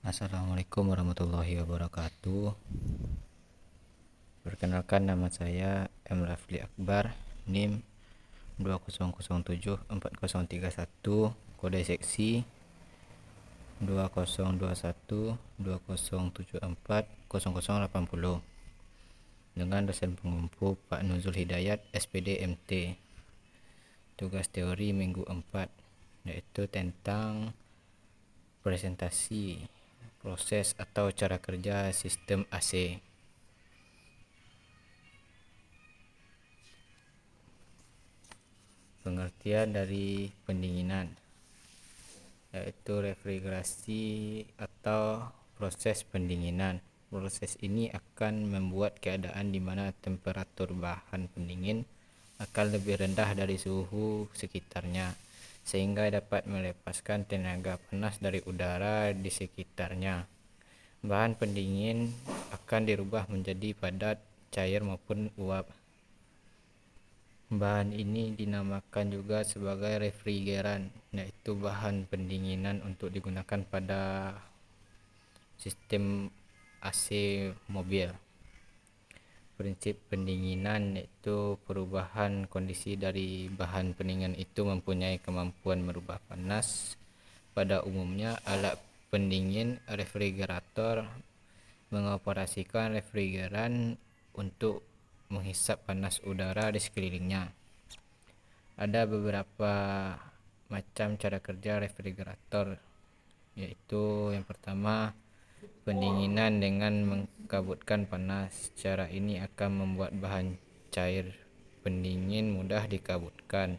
Assalamualaikum warahmatullahi wabarakatuh. Perkenalkan, nama saya M. Rafli Akbar, NIM 20074031, kode seksi 202120740080, dengan dosen pengampu Pak Nuzul Hidayat, SPD MT. Tugas teori minggu 4 yaitu tentang presentasi proses atau cara kerja sistem AC. Pengertian dari pendinginan yaitu refrigerasi atau proses pendinginan. Proses ini akan membuat keadaan di mana temperatur bahan pendingin akan lebih rendah dari suhu sekitarnya, sehingga dapat melepaskan tenaga panas dari udara di sekitarnya. Bahan pendingin akan dirubah menjadi padat, cair maupun uap. Bahan ini dinamakan juga sebagai refrigeran, yaitu bahan pendinginan untuk digunakan pada sistem AC mobil. Prinsip pendinginan yaitu perubahan kondisi dari bahan pendingin itu mempunyai kemampuan merubah panas. Pada umumnya, alat pendingin refrigerator mengoperasikan refrigeran untuk menghisap panas udara di sekelilingnya. Ada beberapa macam cara kerja refrigerator, yaitu yang pertama, pendinginan dengan mengkabutkan panas. Cara ini akan membuat bahan cair pendingin mudah dikabutkan.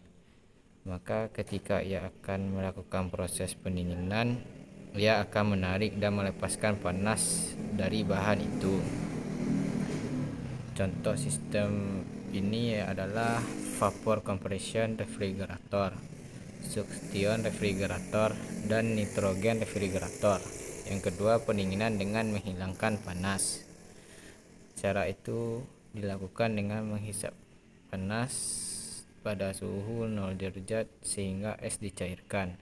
Maka ketika ia akan melakukan proses pendinginan, ia akan menarik dan melepaskan panas dari bahan itu. Contoh sistem ini adalah vapor compression refrigerator, suction refrigerator, dan nitrogen refrigerator. Yang kedua, pendinginan dengan menghilangkan panas. Cara itu dilakukan dengan menghisap panas pada suhu 0 derajat sehingga es dicairkan.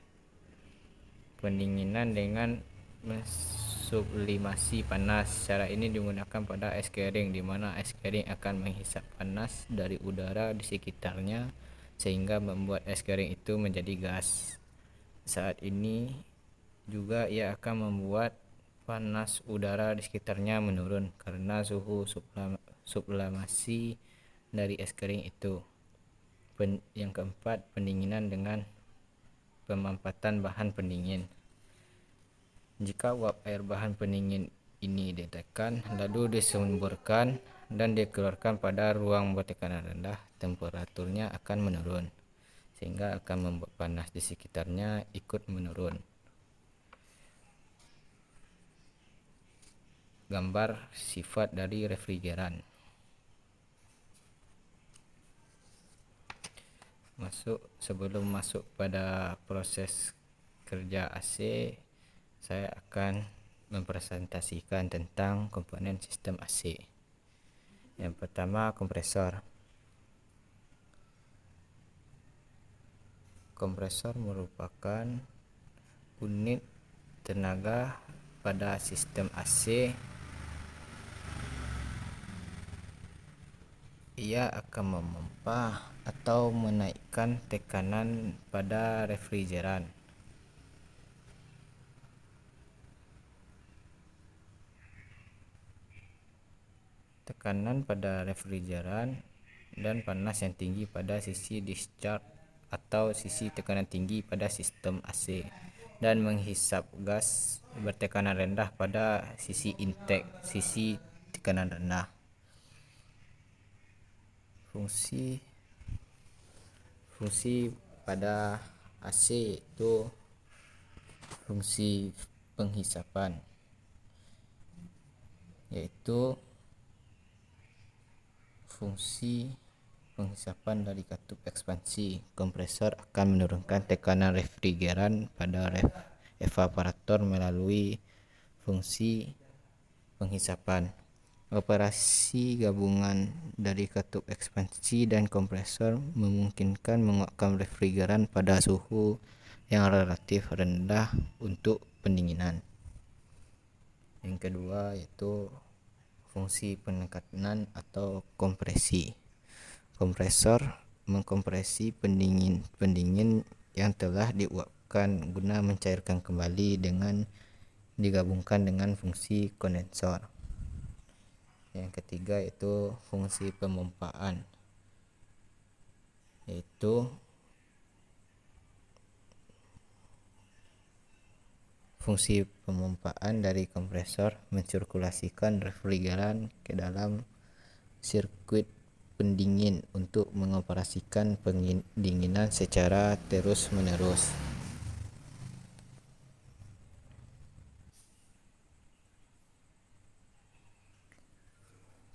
Pendinginan dengan sublimasi panas. Cara ini digunakan pada es kering, di mana es kering akan menghisap panas dari udara di sekitarnya sehingga membuat es kering itu menjadi gas. Saat ini juga ia akan membuat panas udara di sekitarnya menurun karena suhu sublimasi dari es kering itu. Yang keempat, pendinginan dengan pemampatan bahan pendingin. Jika uap air bahan pendingin ini ditekan, lalu disemburkan dan dikeluarkan pada ruang bertekanan rendah, temperaturnya akan menurun, sehingga akan membuat panas di sekitarnya ikut menurun. Gambar sifat dari refrigeran. Sebelum masuk pada proses kerja AC, saya akan mempresentasikan tentang komponen sistem AC. Yang pertama, kompresor. Kompresor merupakan unit tenaga pada sistem AC. Ia akan memompa atau menaikkan tekanan pada refrigeran. Tekanan pada refrigeran dan panas yang tinggi pada sisi discharge atau sisi tekanan tinggi pada sistem AC, dan menghisap gas bertekanan rendah pada sisi intake, sisi tekanan rendah. Fungsi pada AC itu fungsi penghisapan, yaitu fungsi penghisapan dari katup ekspansi. Kompresor akan menurunkan tekanan refrigeran pada evaporator melalui fungsi penghisapan. Operasi gabungan dari katup ekspansi dan kompresor memungkinkan menguapkan refrigeran pada suhu yang relatif rendah untuk pendinginan. Yang kedua yaitu fungsi penekanan atau kompresi. Kompresor mengkompresi pendingin yang telah diuapkan guna mencairkan kembali dengan digabungkan dengan fungsi kondensor. Yang ketiga yaitu fungsi pemompaan, yaitu fungsi pemompaan dari kompresor mensirkulasikan refrigeran ke dalam sirkuit pendingin untuk mengoperasikan pendinginan secara terus-menerus.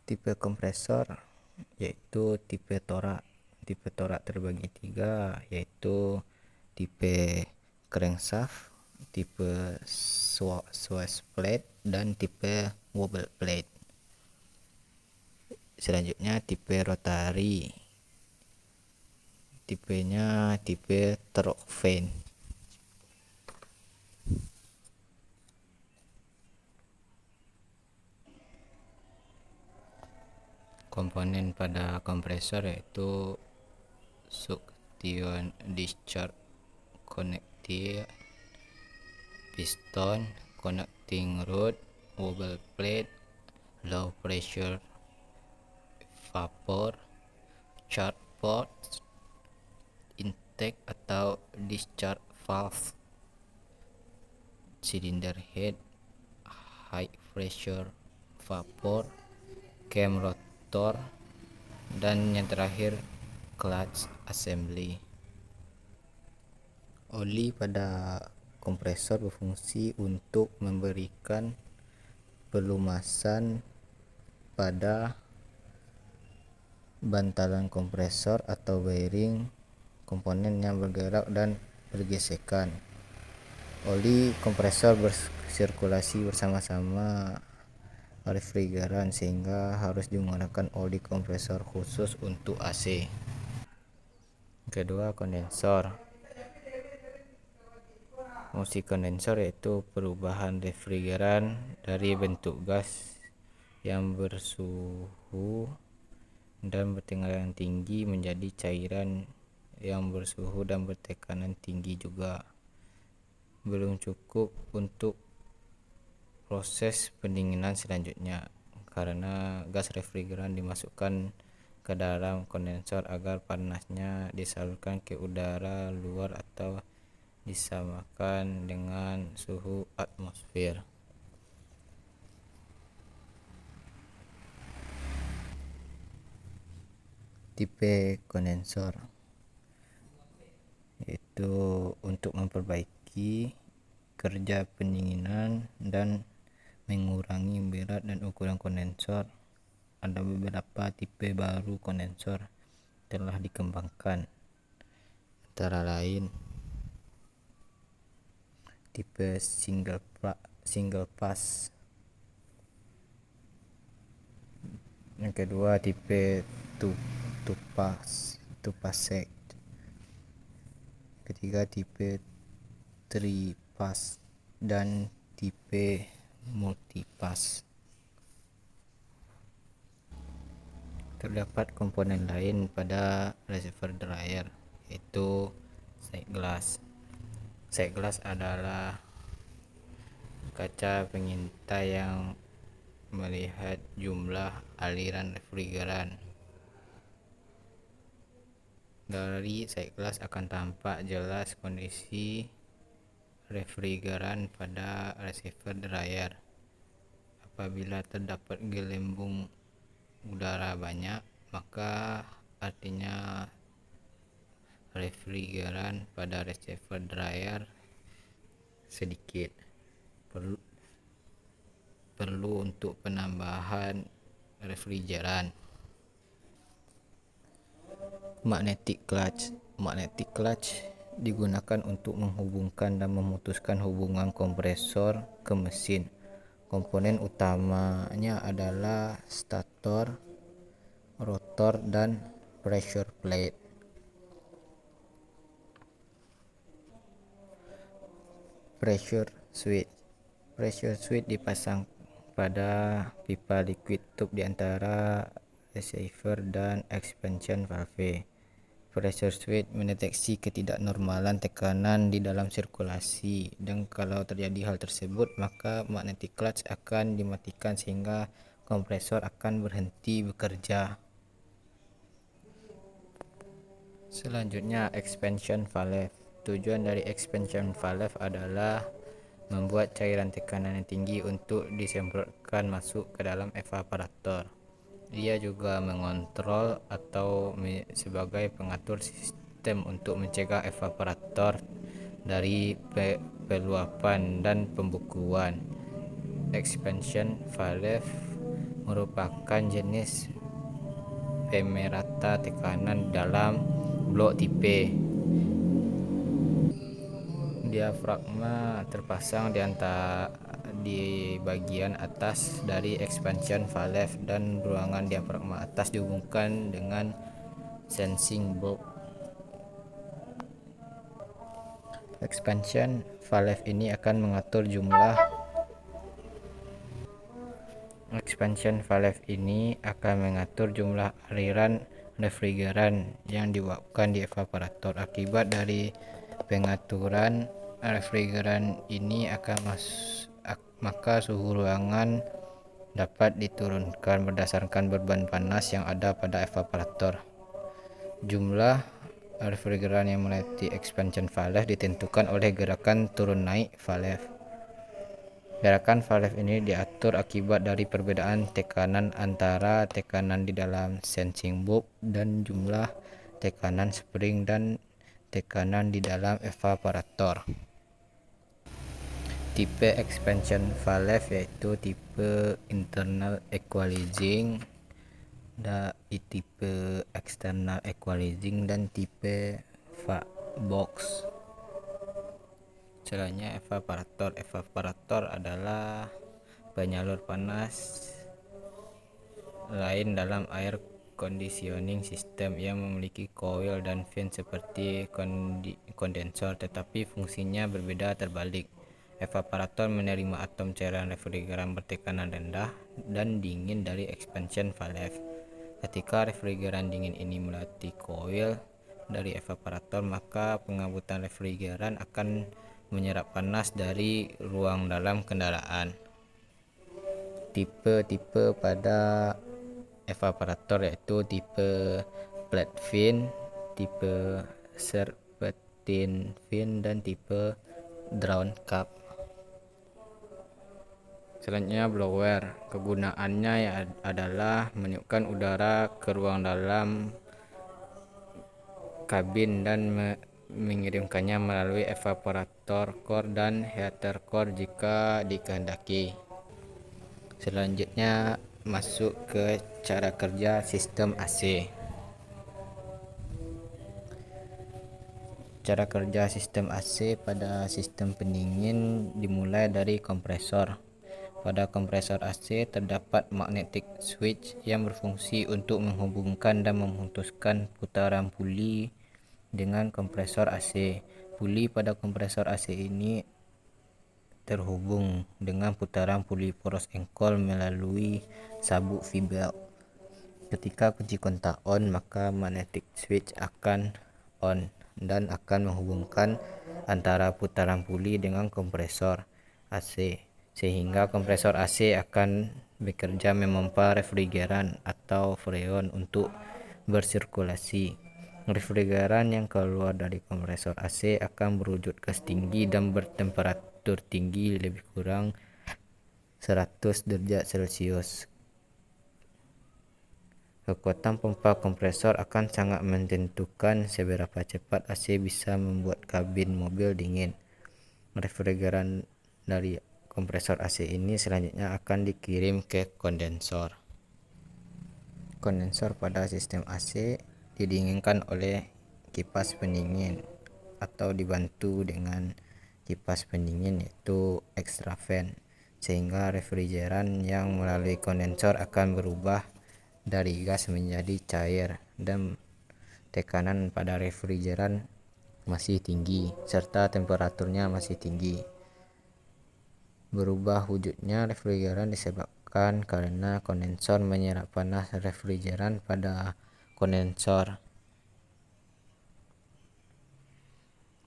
Tipe kompresor yaitu tipe torak. Tipe torak terbagi tiga, yaitu tipe crankshaft, tipe swash plate, dan tipe wobble plate. Selanjutnya tipe rotary. Tipenya tipe torque vane. Komponen pada kompresor yaitu suction discharge connector, piston, connecting rod, wobble plate, low pressure vapor, charge port, intake atau discharge valve, cylinder head, high pressure vapor, cam rotor, dan yang terakhir clutch assembly. Oli pada kompresor berfungsi untuk memberikan pelumasan pada bantalan kompresor atau bearing komponen yang bergerak dan bergesekan. Oli kompresor bersirkulasi bersama-sama refrigeran sehingga harus menggunakan oli kompresor khusus untuk AC. Kedua, kondensor. Fungsi kondensor yaitu perubahan refrigeran dari bentuk gas yang bersuhu dan bertekanan tinggi menjadi cairan yang bersuhu dan bertekanan tinggi juga. Belum cukup untuk proses pendinginan selanjutnya, karena gas refrigeran dimasukkan ke dalam kondensor agar panasnya disalurkan ke udara luar atau disamakan dengan suhu atmosfer. Tipe kondensor yaitu untuk memperbaiki kerja pendinginan dan mengurangi berat dan ukuran kondensor. Ada beberapa tipe baru kondensor telah dikembangkan, antara lain tipe single pass. Yang kedua tipe two pass set. Ketiga tipe 3 pass dan tipe multipass. Terdapat komponen lain pada reservoir dryer, yaitu sight glass. Sight glass adalah kaca pengintai yang melihat jumlah aliran refrigeran. Dari sight glass akan tampak jelas kondisi refrigeran pada reservoir dryer. Apabila terdapat gelembung udara banyak, maka artinya refrigeran pada reservoir dryer sedikit. Perlu untuk penambahan refrigeran. Magnetic clutch digunakan untuk menghubungkan dan memutuskan hubungan kompresor ke mesin. Komponen utamanya adalah stator, rotor, dan pressure plate. Pressure switch dipasang pada pipa liquid tube di antara receiver dan expansion valve. Pressure switch mendeteksi ketidaknormalan tekanan di dalam sirkulasi, dan kalau terjadi hal tersebut maka magnetic clutch akan dimatikan sehingga kompresor akan berhenti bekerja. Selanjutnya, expansion valve. Tujuan dari expansion valve adalah membuat cairan tekanan yang tinggi untuk disemprotkan masuk ke dalam evaporator. Ia juga mengontrol atau sebagai pengatur sistem untuk mencegah evaporator dari peluapan dan pembukuan. Expansion valve merupakan jenis pemerata tekanan dalam blok tipe. Diafragma terpasang di bagian atas dari expansion valve, dan ruangan diafragma atas dihubungkan dengan sensing bulb. Expansion valve ini akan mengatur jumlah aliran refrigeran yang diuapkan di evaporator. Akibat dari pengaturan refrigeran ini maka suhu ruangan dapat diturunkan berdasarkan beban panas yang ada pada evaporator. Jumlah refrigeran yang melewati expansion valve ditentukan oleh gerakan turun naik valve. Gerakan valve ini diatur akibat dari perbedaan tekanan antara tekanan di dalam sensing bulb dan jumlah tekanan spring dan tekanan di dalam evaporator. Tipe expansion valve yaitu tipe internal equalizing, tipe external equalizing, dan tipe vapor box. Selanjutnya, evaporator adalah penyalur panas lain dalam air conditioning system yang memiliki coil dan fan seperti kondensor, tetapi fungsinya berbeda terbalik. Evaporator menerima atom cairan refrigeran bertekanan rendah dan dingin dari expansion valve. Ketika refrigeran dingin ini melewati coil dari evaporator, maka pengabutan refrigeran akan menyerap panas dari ruang dalam kendaraan. Tipe-tipe pada evaporator yaitu tipe flat fin, tipe serpentine fin, dan tipe drown cap. Selanjutnya, blower. Kegunaannya adalah meniupkan udara ke ruang dalam kabin dan mengirimkannya melalui evaporator core dan heater core jika dikehendaki. Selanjutnya, masuk ke cara kerja sistem AC. Cara kerja sistem AC pada sistem pendingin dimulai dari kompresor. Pada kompresor AC terdapat magnetic switch yang berfungsi untuk menghubungkan dan memutuskan putaran puli dengan kompresor AC. Puli pada kompresor AC ini terhubung dengan putaran puli poros engkol melalui sabuk V-belt. Ketika kunci kontak on, maka magnetic switch akan on dan akan menghubungkan antara putaran puli dengan kompresor AC, sehingga kompresor AC akan bekerja memompa refrigeran atau freon untuk bersirkulasi. Refrigeran yang keluar dari kompresor AC akan berwujud gas tinggi dan bertemperatur tinggi, lebih kurang 100 derajat Celcius. Kekuatan pompa kompresor akan sangat menentukan seberapa cepat AC bisa membuat kabin mobil dingin. Refrigeran dari kompresor AC ini selanjutnya akan dikirim ke kondensor. Kondensor pada sistem AC didinginkan oleh kipas pendingin atau dibantu dengan kipas pendingin yaitu extra fan, sehingga refrigeran yang melalui kondensor akan berubah dari gas menjadi cair, dan tekanan pada refrigeran masih tinggi serta temperaturnya masih tinggi. Berubah wujudnya refrigeran disebabkan karena kondensor menyerap panas refrigeran pada kondensor.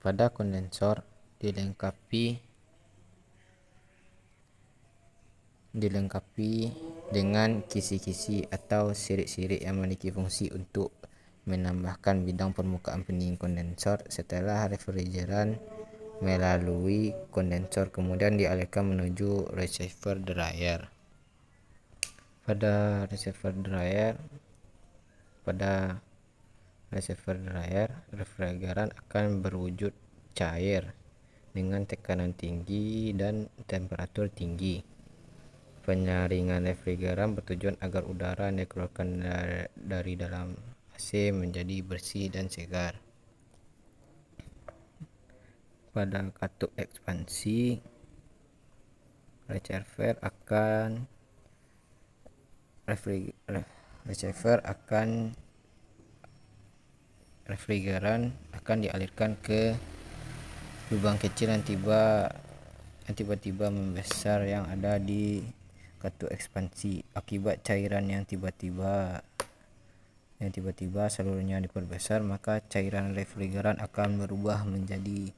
Pada kondensor dilengkapi dengan kisi-kisi atau sirip-sirip yang memiliki fungsi untuk menambahkan bidang permukaan pendingin kondensor. Setelah refrigeran melalui kondensor, kemudian dialirkan menuju reservoir dryer. Pada reservoir dryer, refrigeran akan berwujud cair dengan tekanan tinggi dan temperatur tinggi. Penyaringan refrigeran bertujuan agar udara yang dikeluarkan dari dalam AC menjadi bersih dan segar. Pada katup ekspansi, refrigeran akan dialirkan ke lubang kecil yang tiba-tiba membesar yang ada di katup ekspansi. Akibat cairan yang tiba-tiba seluruhnya diperbesar, maka cairan refrigeran akan berubah menjadi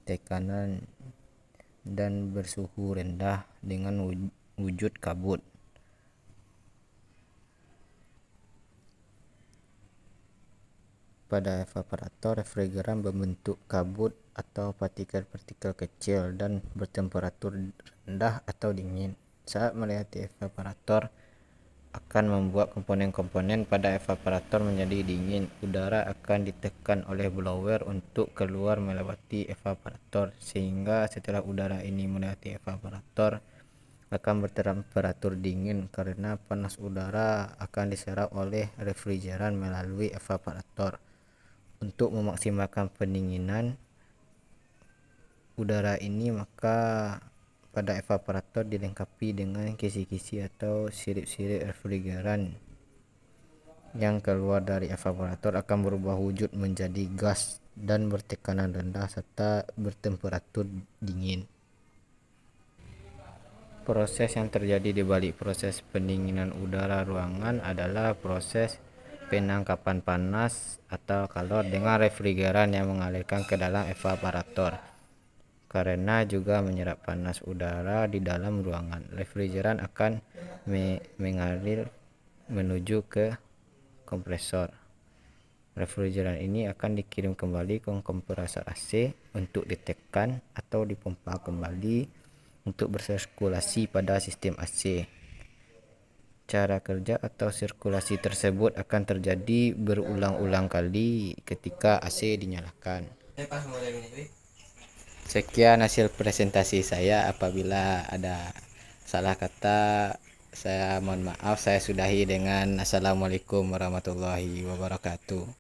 tekanan dan bersuhu rendah dengan wujud kabut. Pada evaporator, refrigeran berbentuk kabut atau partikel-partikel kecil dan bertemperatur rendah atau dingin. Saat melewati evaporator akan membuat komponen-komponen pada evaporator menjadi dingin. Udara akan ditekan oleh blower untuk keluar melewati evaporator, sehingga setelah udara ini melewati evaporator akan bertemperatur dingin karena panas udara akan diserap oleh refrigeran melalui evaporator. Untuk memaksimalkan pendinginan udara ini, maka pada evaporator dilengkapi dengan kisi-kisi atau sirip-sirip refrigeran. Yang keluar dari evaporator akan berubah wujud menjadi gas dan bertekanan rendah serta bertemperatur dingin. Proses yang terjadi di balik proses pendinginan udara ruangan adalah proses penangkapan panas atau kalor dengan refrigeran yang mengalirkan ke dalam evaporator. Karena juga menyerap panas udara di dalam ruangan, refrigeran akan mengalir menuju ke kompresor. Refrigeran ini akan dikirim kembali ke kompresor AC untuk ditekan atau dipompa kembali untuk bersirkulasi pada sistem AC. Cara kerja atau sirkulasi tersebut akan terjadi berulang-ulang kali ketika AC dinyalakan. Sekian hasil presentasi saya. Apabila ada salah kata, saya mohon maaf. Saya sudahi dengan Assalamualaikum warahmatullahi wabarakatuh.